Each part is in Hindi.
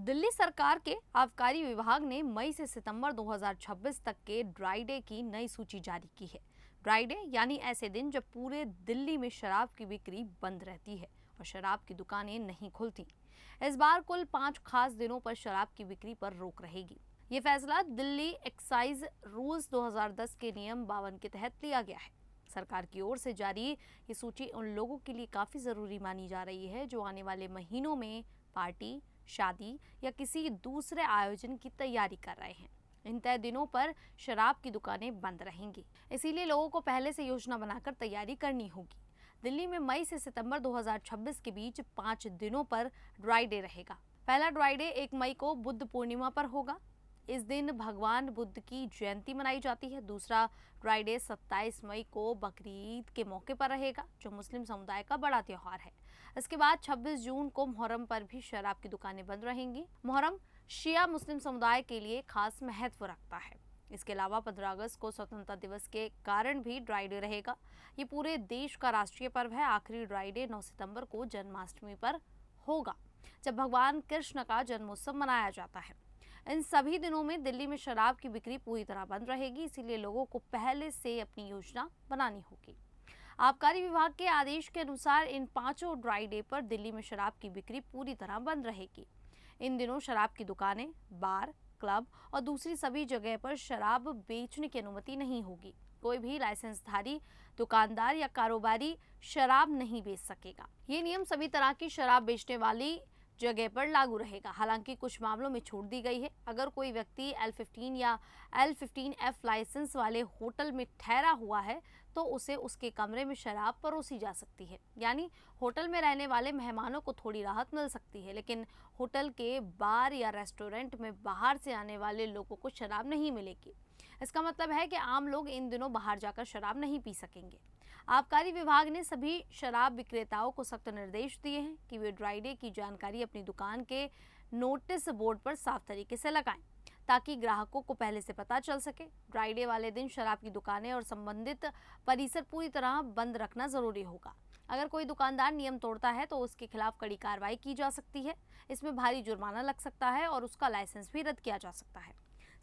दिल्ली सरकार के आबकारी विभाग ने मई से सितंबर 2026 तक के ड्राई डे की नई सूची जारी की है। ड्राई डे यानी ऐसे दिन जब पूरे दिल्ली में शराब की बिक्री बंद रहती है और शराब की दुकानें नहीं खुलती। इस बार कुल 5 खास दिनों पर शराब की बिक्री पर रोक रहेगी। ये फैसला दिल्ली एक्साइज रूल्स 2010 के नियम 52 के तहत लिया गया है। सरकार की ओर से जारी ये सूची उन लोगों के लिए काफी जरूरी मानी जा रही है जो आने वाले महीनों में पार्टी, शादी या किसी दूसरे आयोजन की तैयारी कर रहे हैं। इन तय दिनों पर शराब की दुकानें बंद रहेंगी, इसीलिए लोगों को पहले से योजना बनाकर तैयारी करनी होगी। दिल्ली में मई से सितंबर 2026 के बीच 5 दिनों पर ड्राई डे रहेगा। पहला ड्राई डे 1 मई को बुद्ध पूर्णिमा पर होगा। इस दिन भगवान बुद्ध की जयंती मनाई जाती है। दूसरा ड्राई डे 27 मई को बकरीद के मौके पर रहेगा, जो मुस्लिम समुदाय का बड़ा त्योहार है। इसके बाद 26 जून को मुहर्रम पर भी शराब की दुकानें बंद रहेंगी। मुहर्रम शिया मुस्लिम समुदाय के लिए खास महत्व रखता है। इसके अलावा 15 अगस्त को स्वतंत्रता दिवस के कारण भी ड्राई डे रहेगा। ये पूरे देश का राष्ट्रीय पर्व है। आखिरी ड्राई डे 9 सितंबर को जन्माष्टमी पर होगा, जब भगवान कृष्ण का जन्मोत्सव मनाया जाता है। इन सभी दिनों में दिल्ली में शराब की बिक्री पूरी तरह बंद रहेगी, इसीलिए लोगों को पहले से अपनी योजना बनानी होगी। आबकारी विभाग के आदेश के अनुसार इन 5 ड्राई डे पर दिल्ली में शराब की बिक्री पूरी तरह बंद रहेगी। इन दिनों शराब की दुकानें, बार, क्लब और दूसरी सभी जगह पर शराब बेचने की अनुमति नहीं होगी। कोई भी लाइसेंसधारी दुकानदार या कारोबारी शराब नहीं बेच सकेगा। ये नियम सभी तरह की शराब बेचने वाली जगह पर लागू रहेगा। हालांकि कुछ मामलों में छूट दी गई है। अगर कोई व्यक्ति L15 या L15F लाइसेंस वाले होटल में ठहरा हुआ है तो उसे उसके कमरे में शराब परोसी जा सकती है। यानी होटल में रहने वाले मेहमानों को थोड़ी राहत मिल सकती है, लेकिन होटल के बार या रेस्टोरेंट में बाहर से आने वाले लोगों को शराब नहीं मिलेगी। इसका मतलब है कि आम लोग इन दिनों बाहर जाकर शराब नहीं पी सकेंगे। आबकारी विभाग ने सभी शराब विक्रेताओं को सख्त निर्देश दिए हैं कि वे ड्राई डे की जानकारी अपनी दुकान के नोटिस बोर्ड पर साफ तरीके से लगाएं, ताकि ग्राहकों को पहले से पता चल सके। ड्राई डे वाले दिन शराब की दुकानें और संबंधित परिसर पूरी तरह बंद रखना जरूरी होगा। अगर कोई दुकानदार नियम तोड़ता है तो उसके खिलाफ कड़ी कार्रवाई की जा सकती है। इसमें भारी जुर्माना लग सकता है और उसका लाइसेंस भी रद्द किया जा सकता है।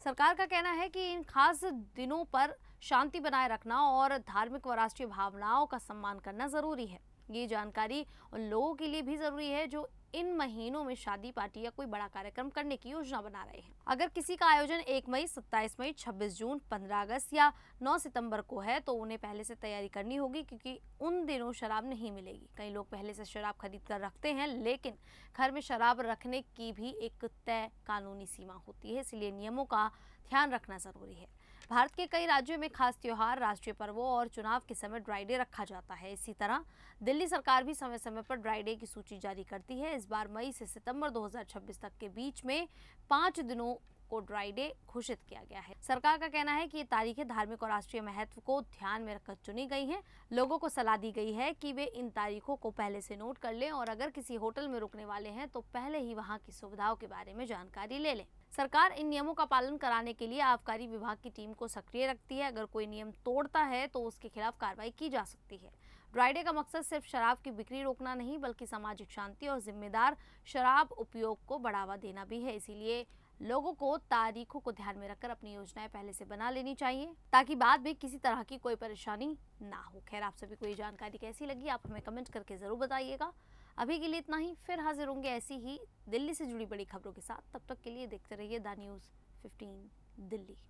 सरकार का कहना है कि इन खास दिनों पर शांति बनाए रखना और धार्मिक व राष्ट्रीय भावनाओं का सम्मान करना जरूरी है। ये जानकारी उन लोगों के लिए भी जरूरी है जो इन महीनों में शादी, पार्टी या कोई बड़ा कार्यक्रम करने की योजना बना रहे हैं। अगर किसी का आयोजन 1 मई, 27 मई, 26 जून, 15 अगस्त या 9 सितंबर को है तो उन्हें पहले से तैयारी करनी होगी, क्योंकि उन दिनों शराब नहीं मिलेगी। कई लोग पहले से शराब खरीद कर रखते हैं, लेकिन घर में शराब रखने की भी एक तय कानूनी सीमा होती है, इसलिए नियमों का ध्यान रखना जरूरी है। भारत के कई राज्यों में खास त्योहार, राष्ट्रीय पर्वों और चुनाव के समय ड्राई डे रखा जाता है। इसी तरह दिल्ली सरकार भी समय समय पर ड्राई डे की सूची जारी करती है। इस बार मई से सितंबर 2026 तक के बीच में 5 दिनों को ड्राई डे घोषित किया गया है। सरकार का कहना है कि ये तारीखें धार्मिक और राष्ट्रीय महत्व को ध्यान में रखकर चुनी गई हैं। लोगों को सलाह दी गई है कि वे इन तारीखों को पहले से नोट कर लें और अगर किसी होटल में रुकने वाले हैं तो पहले ही वहां की सुविधाओं के बारे में जानकारी ले लें। सरकार इन नियमों का पालन कराने के लिए आबकारी विभाग की टीम को सक्रिय रखती है। अगर कोई नियम तोड़ता है तो उसके खिलाफ कार्रवाई की जा सकती है। ड्राई डे का मकसद सिर्फ शराब की बिक्री रोकना नहीं, बल्कि सामाजिक शांति और जिम्मेदार शराब उपयोग को बढ़ावा देना भी है। इसीलिए लोगों को तारीखों को ध्यान में रखकर अपनी योजनाएं पहले से बना लेनी चाहिए, ताकि बाद में किसी तरह की कोई परेशानी ना हो। खैर, आप सभी को ये जानकारी कैसी लगी, आप हमें कमेंट करके जरूर बताइएगा। अभी के लिए इतना ही, फिर हाजिर होंगे ऐसी ही दिल्ली से जुड़ी बड़ी खबरों के साथ। तब तक के लिए देखते रहिए द न्यूज़ 15 दिल्ली।